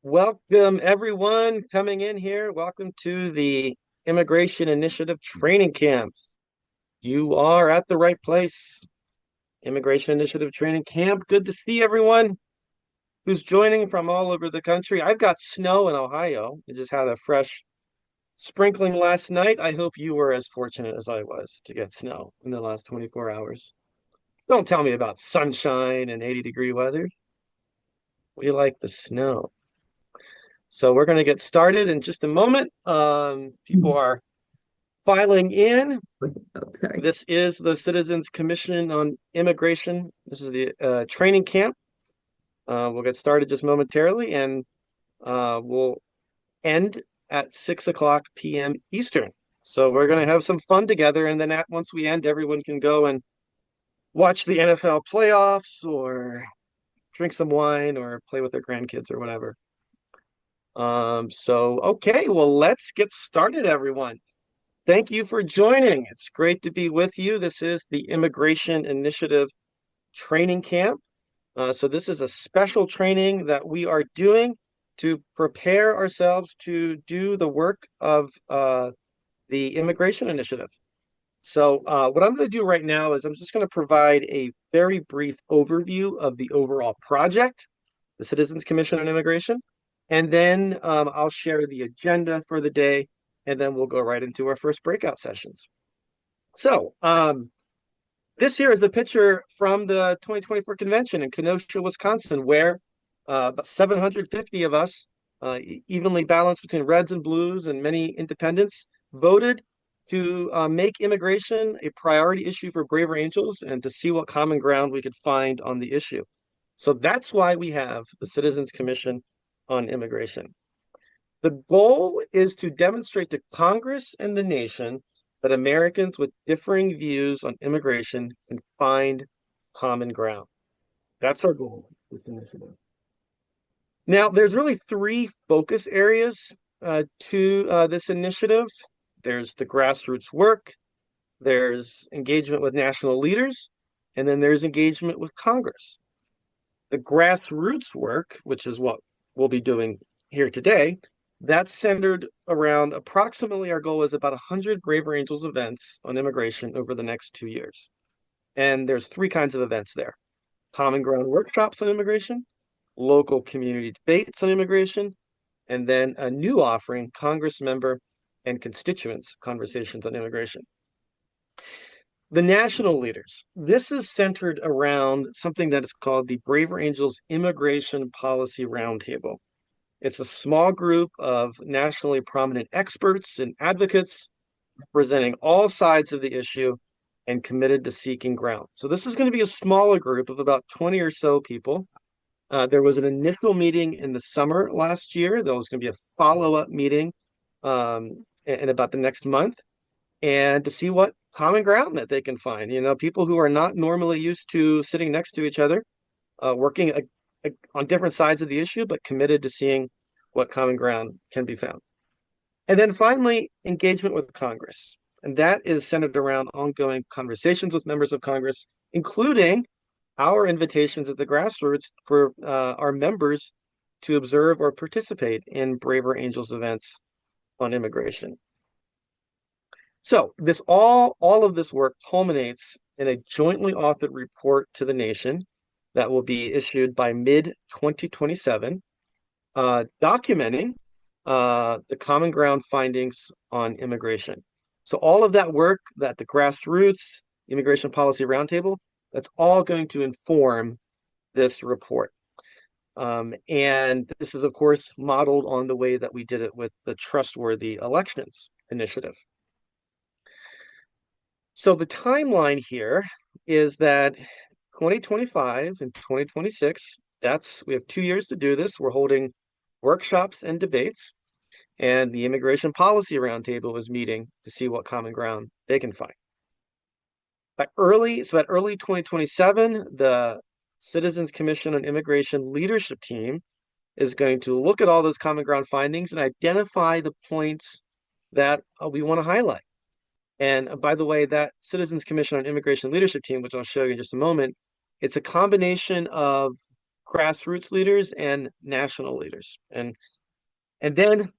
Welcome, everyone coming in here. Welcome to the Immigration Initiative Training Camp. You are at the right place. Immigration Initiative Training Camp. Good to see everyone who's joining from all over the country. I've got snow in Ohio. I just had a fresh sprinkling last night. I hope you were as fortunate as I was to get snow in the last 24 hours. Don't tell me about sunshine and 80-degree weather. We like the snow. So we're going to get started in just a moment. People are filing in. Okay. This is the Citizens Commission on Immigration. This is the training camp. We'll get started just momentarily, and we'll end at 6 o'clock p.m. Eastern. So we're going to have some fun together, and then once we end, everyone can go and watch the NFL playoffs or drink some wine or play with their grandkids or whatever. Okay, well, let's get started, everyone. Thank you for joining. It's great to be with you. This is the Immigration Initiative Training Camp. So this is a special training that we are doing to prepare ourselves to do the work of the Immigration Initiative. So what I'm going to do right now is I'm just going to provide a very brief overview of the overall project, the Citizens Commission on Immigration, and then I'll share the agenda for the day, and then we'll go right into our first breakout sessions. So this here is a picture from the 2024 convention in Kenosha, Wisconsin, where about 750 of us, evenly balanced between reds and blues and many independents, voted to make immigration a priority issue for Braver Angels and to see what common ground we could find on the issue. So that's why we have the Citizens Commission on Immigration. The goal is to demonstrate to Congress and the nation that Americans with differing views on immigration can find common ground. That's our goal with this initiative. Now, there's really three focus areas to this initiative. There's the grassroots work, there's engagement with national leaders, and then there's engagement with Congress. The grassroots work, which is what we'll be doing here today, that's centered around approximately our goal is about 100 Braver Angels events on immigration over the next 2 years. And there's three kinds of events there: common ground workshops on immigration, local community debates on immigration, and then a new offering, Congress member and constituents conversations on immigration. The national leaders. This is centered around something that is called the Braver Angels Immigration Policy Roundtable. It's a small group of nationally prominent experts and advocates representing all sides of the issue and committed to seeking ground. So this is going to be a smaller group of about 20 or so people. There was an initial meeting in the summer last year. There was going to be a follow-up meeting in about the next month, and to see what common ground that they can find. You know, people who are not normally used to sitting next to each other, working on different sides of the issue, but committed to seeing what common ground can be found. And then finally, engagement with Congress. And that is centered around ongoing conversations with members of Congress, including our invitations at the grassroots for our members to observe or participate in Braver Angels events on immigration. So this all of this work culminates in a jointly authored report to the nation that will be issued by mid 2027, documenting the common ground findings on immigration. So all of that work that the grassroots immigration policy roundtable, that's all going to inform this report. And this is, of course, modeled on the way that we did it with the Trustworthy Elections Initiative. So the timeline here is that 2025 and 2026, we have 2 years to do this. We're holding workshops and debates, and the Immigration Policy Roundtable is meeting to see what common ground they can find. At early 2027, the Citizens Commission on Immigration leadership team is going to look at all those common ground findings and identify the points that we want to highlight. And by the way, that Citizens Commission on Immigration leadership team, which I'll show you in just a moment, it's a combination of grassroots leaders and national leaders. And then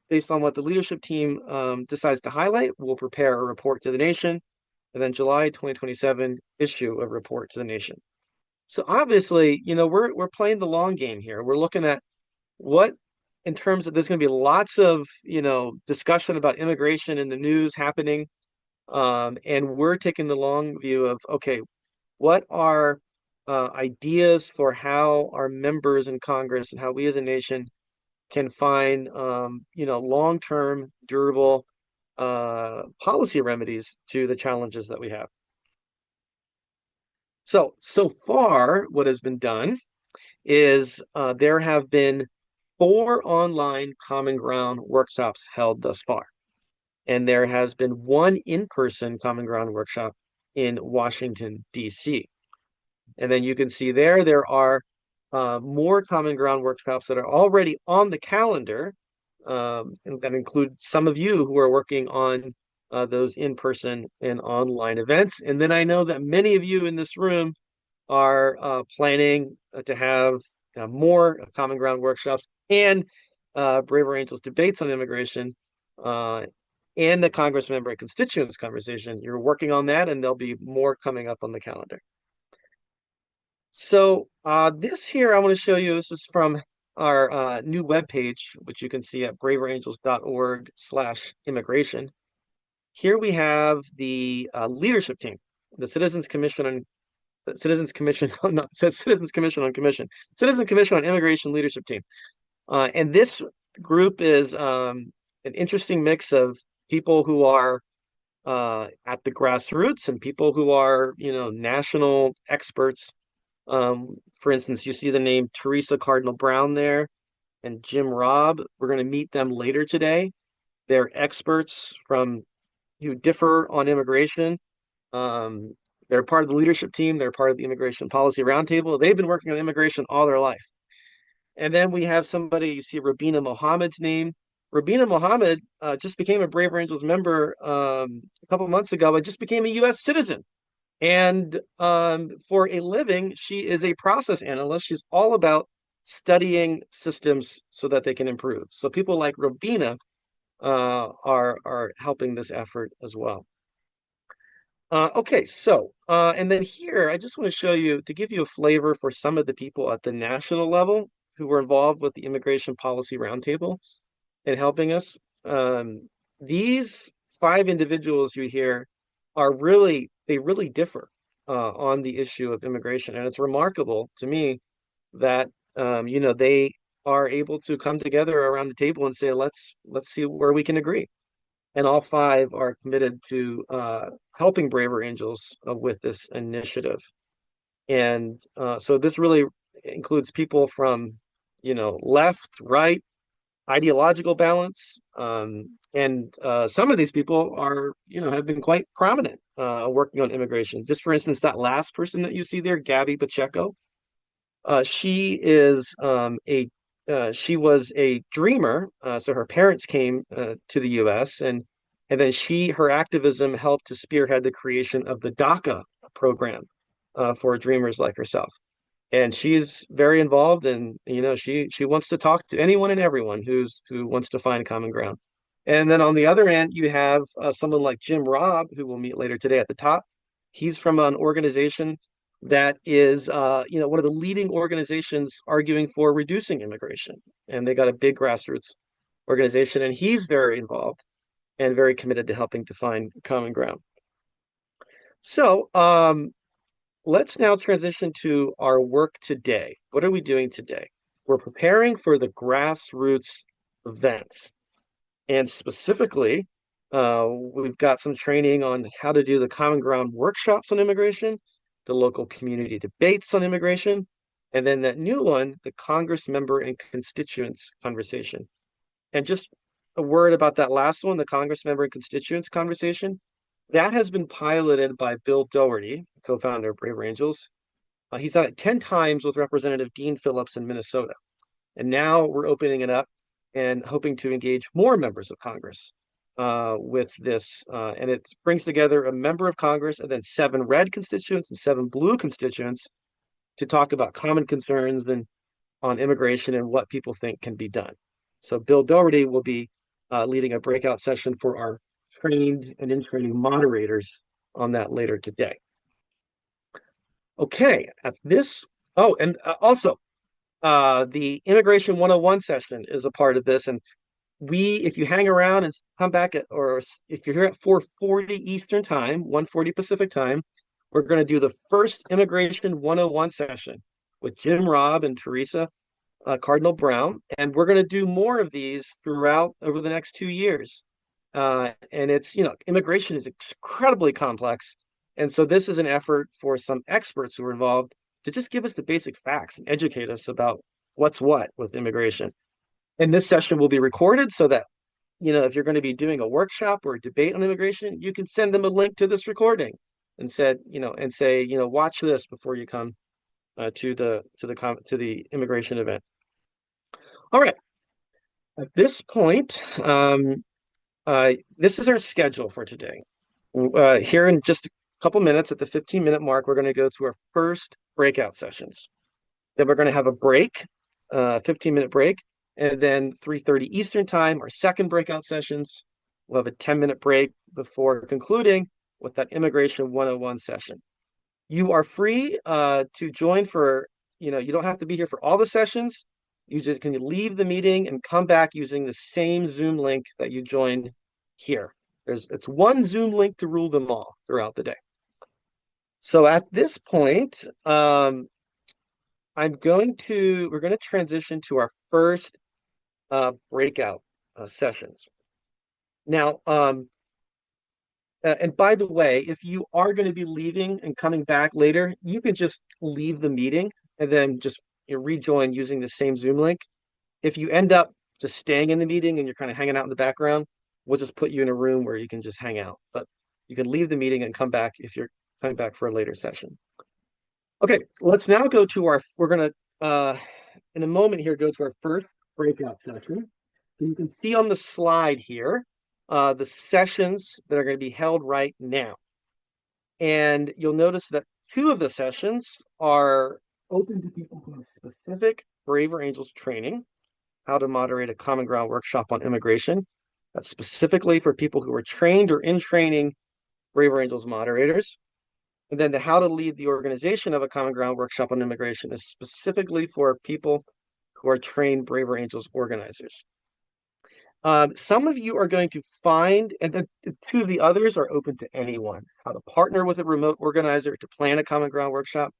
based on what the leadership team decides to highlight, we'll prepare a report to the nation, and then July 2027 issue a report to the nation. So obviously, we're playing the long game here. We're looking at what, in terms of, there's going to be lots of, discussion about immigration in the news happening. And we're taking the long view of, okay, what are ideas for how our members in Congress and how we as a nation can find, long-term, durable policy remedies to the challenges that we have. So far, what has been done is there have been 4 online Common Ground workshops held thus far. And there has been 1 in-person Common Ground workshop in Washington, D.C. And then you can see there are more Common Ground workshops that are already on the calendar, and that include some of you who are working on those in-person and online events. And then I know that many of you in this room are planning to have more Common Ground workshops and Braver Angels debates on immigration and the Congress member and constituents conversation. You're working on that, and there'll be more coming up on the calendar. So this here I want to show you, this is from our new webpage, which you can see at braverangels.org/immigration. Here we have the leadership team, the Citizens Commission on Citizens Commission on Immigration leadership team. And this group is an interesting mix of people who are at the grassroots and people who are, national experts. For instance, you see the name Teresa Cardinal Brown there and Jim Robb. We're going to meet them later today. They're experts who differ on immigration. They're part of the leadership team. They're part of the Immigration Policy Roundtable. They've been working on immigration all their life. And then we have somebody, you see Rubina Mohammed's name. Rubina Mohammed just became a Braver Angels member a couple months ago and just became a U.S. citizen. And for a living, she is a process analyst. She's all about studying systems so that they can improve. So people like Rubina are helping this effort as well. Okay, so and then here I just want to show you, to give you a flavor for some of the people at the national level who were involved with the Immigration Policy Roundtable and helping us. These 5 individuals you hear they really differ on the issue of immigration, and it's remarkable to me that they are able to come together around the table and say, let's see where we can agree. And all 5 are committed to helping Braver Angels with this initiative. And so this really includes people from, left, right, ideological balance. And some of these people are, have been quite prominent working on immigration. Just for instance, that last person that you see there, Gabby Pacheco, she was a dreamer. So her parents came to the U.S. and then her activism helped to spearhead the creation of the DACA program for dreamers like herself. And she's very involved, and she wants to talk to anyone and everyone who wants to find common ground. And then on the other end, you have someone like Jim Robb, who we'll meet later today at the top. He's from an organization that is, one of the leading organizations arguing for reducing immigration. And they got a big grassroots organization, and he's very involved and very committed to helping to find common ground. So let's now transition to our work today. What are we doing today? We're preparing for the grassroots events. And specifically, we've got some training on how to do the Common Ground workshops on immigration, the local community debates on immigration, and then that new one, the Congress member and constituents conversation. And just a word about that last one, the Congress member and constituents conversation. That has been piloted by Bill Doherty, co-founder of Braver Angels. He's done it 10 times with Representative Dean Phillips in Minnesota. And now we're opening it up and hoping to engage more members of Congress with this. And it brings together a member of Congress and then 7 red constituents and 7 blue constituents to talk about common concerns on immigration and what people think can be done. So Bill Doherty will be leading a breakout session for our trained and in-training moderators on that later today. Okay, at this, oh, and also the Immigration 101 session is a part of this. And if you hang around and come back or if you're here at 4:40 Eastern time, 1:40 Pacific time, we're going to do the first Immigration 101 session with Jim Robb and Teresa Cardinal Brown. And we're going to do more of these throughout over the next 2 years. And immigration is incredibly complex. And so this is an effort for some experts who are involved to just give us the basic facts and educate us about what's what with immigration. And this session will be recorded so that, if you're going to be doing a workshop or a debate on immigration, you can send them a link to this recording and say, watch this before you come to the immigration event. All right. At this point, this is our schedule for today. Here in just a couple minutes at the 15-minute mark, we're going to go to our first breakout sessions. Then we're going to have a break, 15-minute break, and then 3:30 Eastern time, our second breakout sessions. We'll have a 10-minute break before concluding with that Immigration 101 session. You are free to join for, you don't have to be here for all the sessions. You just can leave the meeting and come back using the same Zoom link that you joined here. It's one Zoom link to rule them all throughout the day. So at this point, we're going to transition to our first breakout sessions. Now, and by the way, if you are going to be leaving and coming back later, you can just leave the meeting and then just rejoin using the same Zoom link. If you end up just staying in the meeting and you're kind of hanging out in the background, we'll just put you in a room where you can just hang out. But you can leave the meeting and come back if you're coming back for a later session. Okay, let's now we're going to, in a moment here, go to our first breakout session. So you can see on the slide here, the sessions that are going to be held right now. And you'll notice that 2 of the sessions are open to people who have specific Braver Angels training, how to moderate a common ground workshop on immigration. That's specifically for people who are trained or in training Braver Angels moderators. And then the how to lead the organization of a common ground workshop on immigration is specifically for people who are trained Braver Angels organizers. Some of you are going to find, and then 2 of the others are open to anyone, how to partner with a remote organizer to plan a common ground workshop.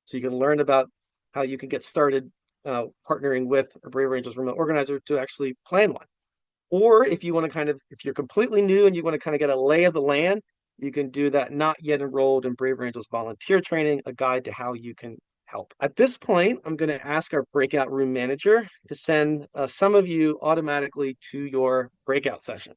So you can learn about how you can get started partnering with a Braver Angels remote organizer to actually plan one. Or if you want to if you're completely new and you want to kind of get a lay of the land, you can do that not yet enrolled in Braver Angels volunteer training, a guide to how you can help. At this point, I'm going to ask our breakout room manager to send some of you automatically to your breakout session.